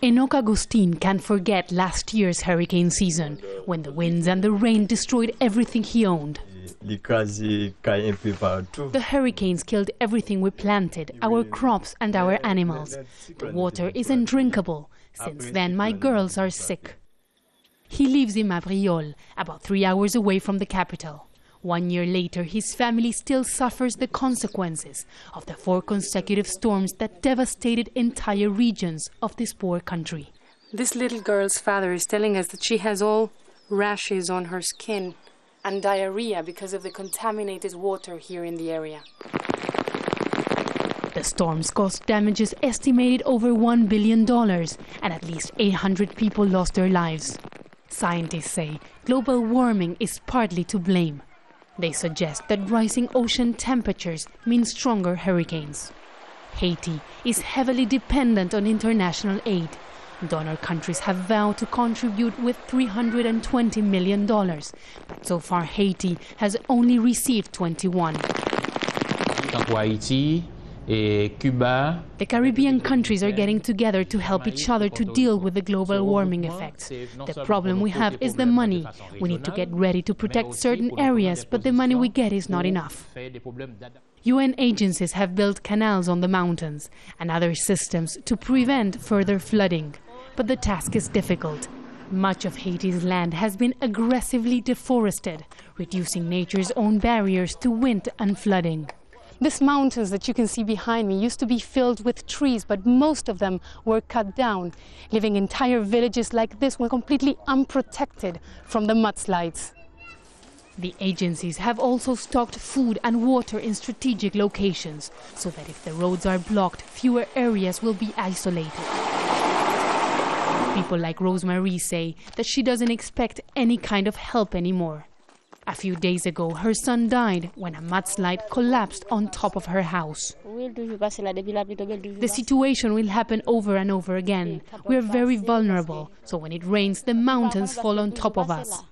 ENOCH AGUSTIN can't forget last year's hurricane season, when the winds and the rain destroyed everything he owned. The hurricanes killed everything we planted, our crops and our animals. The water is undrinkable. Since then, my girls are sick. He lives in Impartial, about 3 hours away from the capital. 1 year later, his family still suffers the consequences of the 4 consecutive storms that devastated entire regions of this poor country. This little girl's father is telling us that she has all rashes on her skin and diarrhea because of the contaminated water here in the area. The storms caused damages estimated over $1 billion, and at least 800 people lost their lives. Scientists say global warming is partly to blame. They suggest that rising ocean temperatures mean stronger hurricanes. Haiti is heavily dependent on international aid. Donor countries have vowed to contribute with $320 million, but so far Haiti has only received 21. Haiti, Cuba. The Caribbean countries are getting together to help each other to deal with the global warming effects. The problem we have is the money. We need to get ready to protect certain areas, but the money we get is not enough. UN agencies have built canals on the mountains and other systems to prevent further flooding. But the task is difficult. Much of Haiti's land has been aggressively deforested, reducing nature's own barriers to wind and flooding. These mountains that you can see behind me used to be filled with trees, but most of them were cut down, leaving entire villages like this one completely unprotected from the mudslides. The agencies have also stocked food and water in strategic locations, so that if the roads are blocked, fewer areas will be isolated. People like Rosemary say that she doesn't expect any kind of help anymore. A few days ago, her son died when a mudslide collapsed on top of her house. The situation will happen over and over again. We are very vulnerable, so when it rains, the mountains fall on top of us.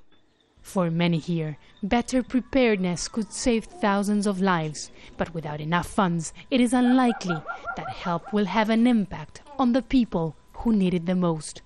For many here, better preparedness could save thousands of lives, but without enough funds, it is unlikely that help will have an impact on the people who need it the most.